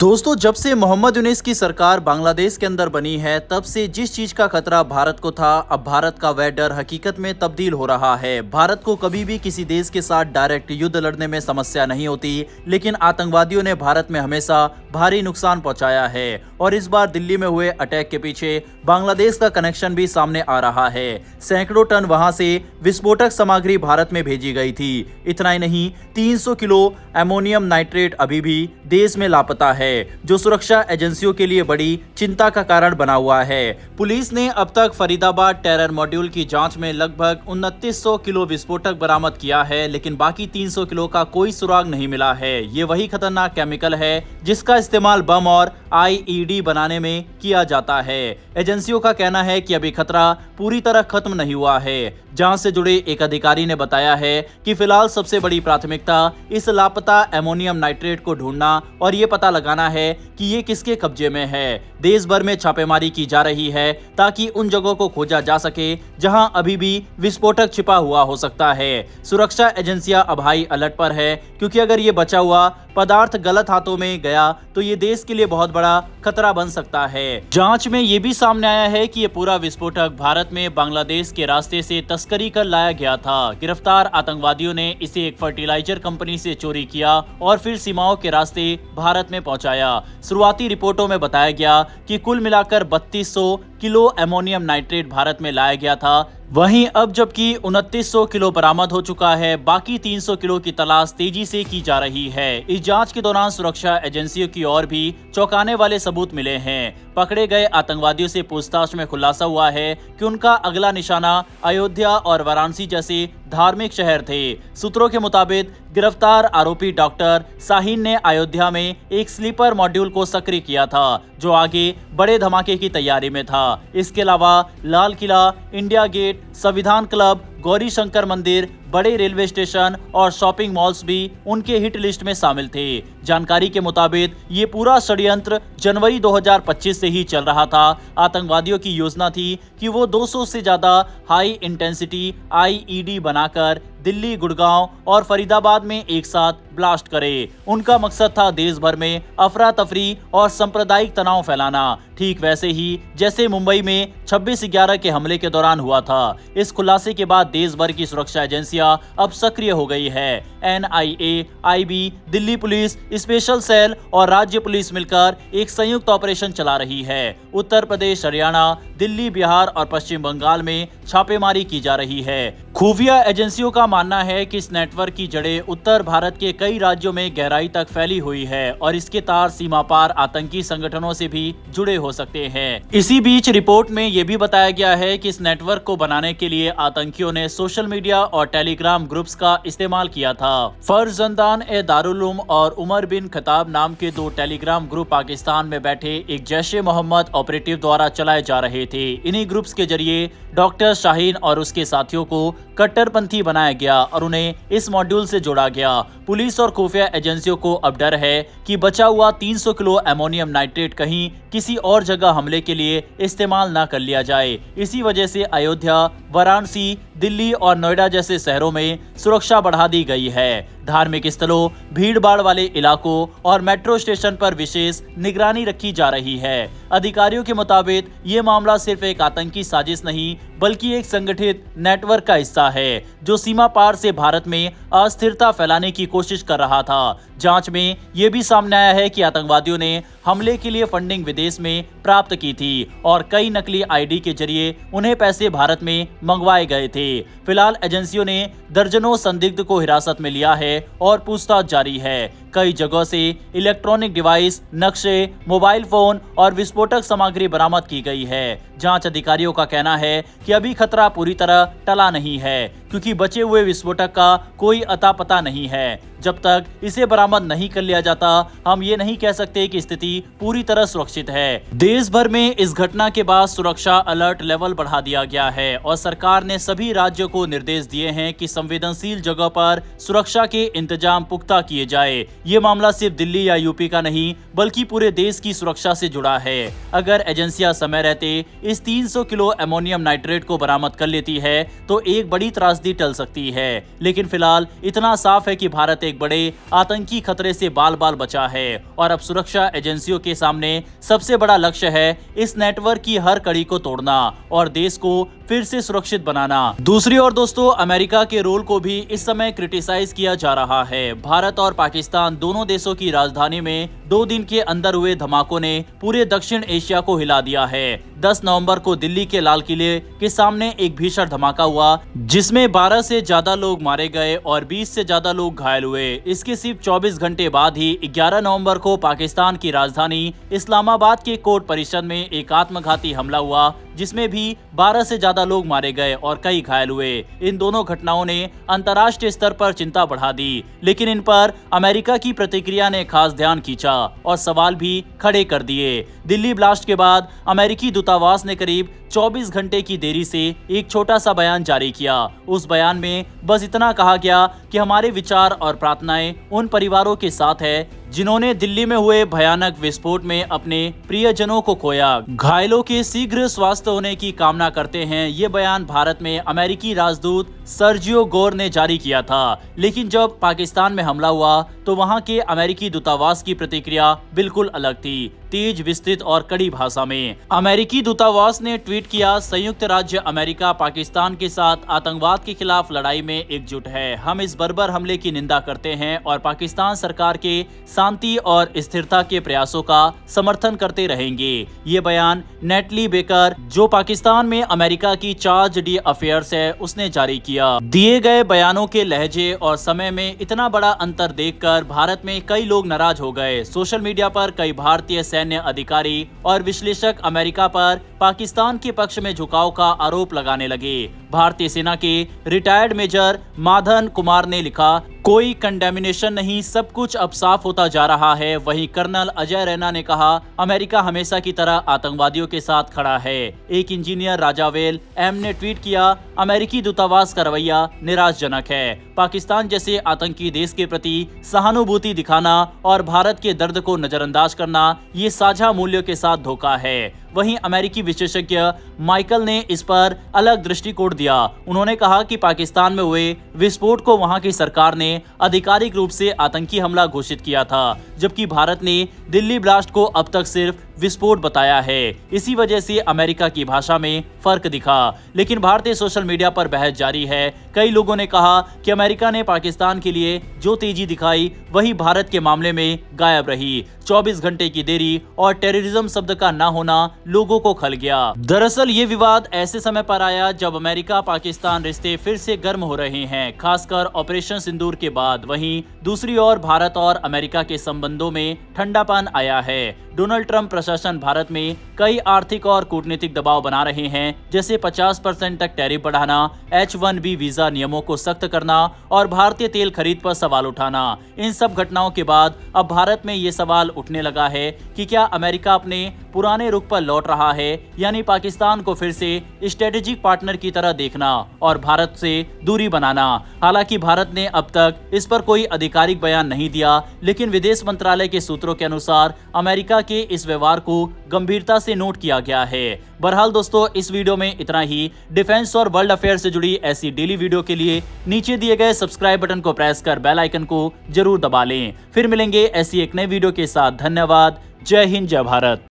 दोस्तों, जब से मोहम्मद यूनिस की सरकार बांग्लादेश के अंदर बनी है, तब से जिस चीज का खतरा भारत को था, अब भारत का वह डर हकीकत में तब्दील हो रहा है। भारत को कभी भी किसी देश के साथ डायरेक्ट युद्ध लड़ने में समस्या नहीं होती, लेकिन आतंकवादियों ने भारत में हमेशा भारी नुकसान पहुंचाया है और इस बार दिल्ली में हुए अटैक के पीछे बांग्लादेश का कनेक्शन भी सामने आ रहा है। सैकड़ों टन वहां से विस्फोटक सामग्री भारत में भेजी गई थी। इतना ही नहीं, 300 किलो अमोनियम नाइट्रेट अभी भी देश में लापता है, जो सुरक्षा एजेंसियों के लिए बड़ी चिंता का कारण बना हुआ है। पुलिस ने अब तक फरीदाबाद टेरर मॉड्यूल की जांच में लगभग 2900 किलो विस्फोटक बरामद किया है, लेकिन बाकी 300 किलो का कोई सुराग नहीं मिला है। ये वही खतरनाक केमिकल है जिसका इस्तेमाल बम और आईईडी बनाने में किया जाता है। एजेंसियों का कहना है कि अभी खतरा पूरी तरह खत्म नहीं हुआ है। जांच से जुड़े एक अधिकारी ने बताया है कि फिलहाल सबसे बड़ी प्राथमिकता इस लापता अमोनियम नाइट्रेट को ढूंढना और ये पता लगाना है कि ये किसके कब्जे में है। देश भर में छापेमारी की जा रही है ताकि उन जगहों को खोजा जा सके जहां अभी भी विस्फोटक छिपा हुआ हो सकता है। सुरक्षा एजेंसियां अब हाई अलर्ट पर है, क्योंकि अगर ये बचा हुआ पदार्थ गलत हाथों में गया तो ये देश के लिए बहुत बड़ा खतरा बन सकता है। जांच में ये भी सामने आया है कि ये पूरा विस्फोटक भारत में बांग्लादेश के रास्ते से तस्करी कर लाया गया था। गिरफ्तार आतंकवादियों ने इसे एक फर्टिलाइजर कंपनी से चोरी किया और फिर सीमाओं के रास्ते भारत में पहुंचाया। शुरुआती रिपोर्टों में बताया गया कि कुल मिलाकर 3200 किलो अमोनियम नाइट्रेट भारत में लाया गया था। वहीं अब जबकि 2900 किलो बरामद हो चुका है, बाकी 300 किलो की तलाश तेजी से की जा रही है। इस जांच के दौरान सुरक्षा एजेंसियों की ओर भी चौंकाने वाले सबूत मिले हैं। पकड़े गए आतंकवादियों से पूछताछ में खुलासा हुआ है कि उनका अगला निशाना अयोध्या और वाराणसी जैसे धार्मिक शहर थे। सूत्रों के मुताबिक गिरफ्तार आरोपी डॉक्टर शाहीन ने अयोध्या में एक स्लीपर मॉड्यूल को सक्रिय किया था, जो आगे बड़े धमाके की तैयारी में था। इसके अलावा लाल किला, इंडिया गेट, संविधान क्लब, गौरी शंकर मंदिर, बड़े रेलवे स्टेशन और शॉपिंग मॉल्स भी उनके हिट लिस्ट में शामिल थे। जानकारी के मुताबिक ये पूरा षड्यंत्र जनवरी 2025 से ही चल रहा था। आतंकवादियों की योजना थी कि वो 200 से ज्यादा हाई इंटेंसिटी आईईडी बनाकर दिल्ली, गुड़गांव और फरीदाबाद में एक साथ ब्लास्ट करे। उनका मकसद था देश भर में अफरा तफरी और सांप्रदायिक तनाव फैलाना, ठीक वैसे ही जैसे मुंबई में 26/11 के हमले के दौरान हुआ था। इस खुलासे के बाद देश भर की सुरक्षा एजेंसियां अब सक्रिय हो गई है। NIA, IB, Delhi police, special cell और राज्य पुलिस मिलकर एक संयुक्त ऑपरेशन चला रही है। उत्तर प्रदेश, हरियाणा, दिल्ली, बिहार और पश्चिम बंगाल में छापेमारी की जा रही है। खुफिया एजेंसियों का मानना है कि इस नेटवर्क की जड़ें उत्तर भारत के कई राज्यों में गहराई तक फैली हुई है और इसके तार सीमा पार आतंकी संगठनों से भी जुड़े हो सकते हैं। इसी बीच रिपोर्ट में यह भी बताया गया है कि इस नेटवर्क को बनाने के लिए आतंकियों ने सोशल मीडिया और टेलीग्राम ग्रुप्स का इस्तेमाल किया था। फरजंदान ए दारुलूम और उमर बिन खताब नाम के 2 टेलीग्राम ग्रुप पाकिस्तान में बैठे एक जैश-ए मोहम्मद ऑपरेटिव द्वारा चलाए जा रहे थे। इन्हीं ग्रुप्स के जरिए डॉक्टर शाहीन और उसके साथियों को कट्टरपंथी बनाया गया और उन्हें इस मॉड्यूल से जोड़ा गया। पुलिस और खुफिया एजेंसियों को अब डर है कि बचा हुआ 300 किलो अमोनियम नाइट्रेट कहीं किसी और जगह हमले के लिए इस्तेमाल न कर लिया जाए। इसी वजह से अयोध्या, वाराणसी, दिल्ली और नोएडा जैसे शहरों में सुरक्षा बढ़ा दी गई है। धार्मिक स्थलों, भीड़-भाड़ वाले इलाकों और मेट्रो स्टेशन पर विशेष निगरानी रखी जा रही है। अधिकारियों के मुताबिक ये मामला सिर्फ एक आतंकी साजिश नहीं, बल्कि एक संगठित नेटवर्क का हिस्सा है, जो सीमा पार से भारत में अस्थिरता फैलाने की कोशिश कर रहा था। जांच में यह भी सामने आया है कि आतंकवादियों ने हमले के लिए फंडिंग विदेश में प्राप्त की थी और कई नकली आईडी के जरिए उन्हें पैसे भारत में मंगवाए गए थे। फिलहाल एजेंसियों ने दर्जनों संदिग्ध को हिरासत में लिया है और पूछताछ जारी है। कई जगहों से इलेक्ट्रॉनिक डिवाइस, नक्शे, मोबाइल फोन और विस्फोटक सामग्री बरामद की गई है। जांच अधिकारियों का कहना है कि अभी खतरा पूरी तरह टला नहीं है, क्योंकि बचे हुए विस्फोटक का कोई अता पता नहीं है। जब तक इसे बरामद नहीं कर लिया जाता, हम ये नहीं कह सकते कि स्थिति पूरी तरह सुरक्षित है। देश भर में इस घटना के बाद सुरक्षा अलर्ट लेवल बढ़ा दिया गया है और सरकार ने सभी राज्यों को निर्देश दिए हैं कि संवेदनशील जगह पर सुरक्षा के इंतजाम पुख्ता किए जाए। ये मामला सिर्फ दिल्ली या यूपी का नहीं, बल्कि पूरे देश की सुरक्षा से जुड़ा है। अगर एजेंसियां समय रहते इस 300 किलो अमोनियम नाइट्रेट को बरामद कर लेती है तो एक बड़ी त्रासदी त्रासदी टल सकती है। लेकिन फिलहाल इतना साफ है कि भारत एक बड़े आतंकी खतरे से बाल बाल बचा है और अब सुरक्षा एजेंसियों के सामने सबसे बड़ा लक्ष्य है इस नेटवर्क की हर कड़ी को तोड़ना और देश को फिर से सुरक्षित बनाना। दूसरी ओर दोस्तों, अमेरिका के रोल को भी इस समय क्रिटिसाइज किया जा रहा है। भारत और पाकिस्तान दोनों देशों की राजधानी में 2 दिन के अंदर हुए धमाकों ने पूरे दक्षिण एशिया को हिला दिया है। 10 नवंबर को दिल्ली के लाल किले के सामने एक भीषण धमाका हुआ जिसमें 12 से ज्यादा लोग मारे गए और 20 से ज्यादा लोग घायल हुए। इसके सिर्फ 24 घंटे बाद ही 11 नवंबर को पाकिस्तान की राजधानी इस्लामाबाद के कोर्ट परिसर में एक आत्मघाती हमला हुआ जिसमें भी 12 से ज्यादा लोग मारे गए और कई घायल हुए। इन दोनों घटनाओं ने अंतर्राष्ट्रीय स्तर पर चिंता बढ़ा दी, लेकिन इन पर अमेरिका की प्रतिक्रिया ने खास ध्यान खींचा और सवाल भी खड़े कर दिए। दिल्ली ब्लास्ट के बाद अमेरिकी दूतावास ने करीब 24 घंटे की देरी से एक छोटा सा बयान जारी किया। उस बयान में बस इतना कहा गया कि हमारे विचार और प्रार्थनाएं उन परिवारों के साथ है जिन्होंने दिल्ली में हुए भयानक विस्फोट में अपने प्रियजनों को खोया। घायलों के शीघ्र स्वास्थ्य होने की कामना करते हैं। ये बयान भारत में अमेरिकी राजदूत सर्जियो गोर ने जारी किया था। लेकिन जब पाकिस्तान में हमला हुआ तो वहां के अमेरिकी दूतावास की प्रतिक्रिया बिल्कुल अलग थी, तेज, विस्तृत और कड़ी भाषा में। अमेरिकी दूतावास ने ट्वीट किया, संयुक्त राज्य अमेरिका पाकिस्तान के साथ आतंकवाद के खिलाफ लड़ाई में एकजुट है। हम इस बर्बर हमले की निंदा करते हैं और पाकिस्तान सरकार के शांति और स्थिरता के प्रयासों का समर्थन करते रहेंगे। ये बयान नेटली बेकर, जो पाकिस्तान में अमेरिका की चार्ज डी अफेयर्स है, उसने जारी किया। दिए गए बयानों के लहजे और समय में इतना बड़ा अंतर देखकर भारत में कई लोग नाराज हो गए। सोशल मीडिया पर कई भारतीय सैन्य अधिकारी और विश्लेषक अमेरिका पर पाकिस्तान के पक्ष में झुकाव का आरोप लगाने लगे। भारतीय सेना के रिटायर्ड मेजर माधन कुमार ने लिखा, कोई कंडेमिनेशन नहीं, सब कुछ अब साफ होता जा रहा है। वहीं कर्नल अजय रैना ने कहा, अमेरिका हमेशा की तरह आतंकवादियों के साथ खड़ा है। एक इंजीनियर राजावेल एम ने ट्वीट किया, अमेरिकी दूतावास का रवैया निराशजनक है। पाकिस्तान जैसे आतंकी देश के प्रति सहानुभूति दिखाना और भारत के दर्द को नजरअंदाज करना ये साझा मूल्यों के साथ धोखा है। वहीं अमेरिकी विशेषज्ञ माइकल ने इस पर अलग दृष्टिकोण दिया। उन्होंने कहा कि पाकिस्तान में हुए विस्फोट को वहां की सरकार ने आधिकारिक रूप से आतंकी हमला घोषित किया था, जबकि भारत ने दिल्ली ब्लास्ट को अब तक सिर्फ विस्फोट बताया है। इसी वजह से अमेरिका की भाषा में फर्क दिखा। लेकिन भारतीय सोशल मीडिया पर बहस जारी है। कई लोगों ने कहा कि अमेरिका ने पाकिस्तान के लिए जो तेजी दिखाई वही भारत के मामले में गायब रही। 24 घंटे की देरी और टेररिज्म शब्द का ना होना लोगों को खल गया। दरअसल ये विवाद ऐसे समय पर आया जब अमेरिका पाकिस्तान रिश्ते फिर से गर्म हो रहे हैं, खासकर ऑपरेशन सिंदूर के बाद। वहीं दूसरी ओर भारत और अमेरिका के संबंधों में ठंडापन आया है। डोनाल्ड ट्रंप प्रशासन भारत में कई आर्थिक और कूटनीतिक दबाव बना रहे हैं, जैसे 50% तक टैरिफ बढ़ाना, H-1B वीजा नियमों को सख्त करना और भारतीय तेल खरीद पर सवाल उठाना। इन सब घटनाओं के बाद अब भारत में ये सवाल उठने लगा है कि क्या अमेरिका अपने पुराने रुख पर लौट रहा है, यानी पाकिस्तान को फिर से स्ट्रेटेजिक पार्टनर की तरह देखना और भारत से दूरी बनाना। हालांकि भारत ने अब तक इस पर कोई आधिकारिक बयान नहीं दिया, लेकिन विदेश मंत्रालय के सूत्रों के अनुसार अमेरिका के इस व्यवहार को गंभीरता से नोट किया गया है। बहरहाल दोस्तों, इस वीडियो में इतना ही। डिफेंस और वर्ल्ड अफेयर से जुड़ी ऐसी डेली वीडियो के लिए नीचे दिए गए सब्सक्राइब बटन को प्रेस कर बेल आइकन को जरूर दबा लें। फिर मिलेंगे ऐसी एक नई वीडियो के साथ। धन्यवाद। जय हिंद, जय भारत।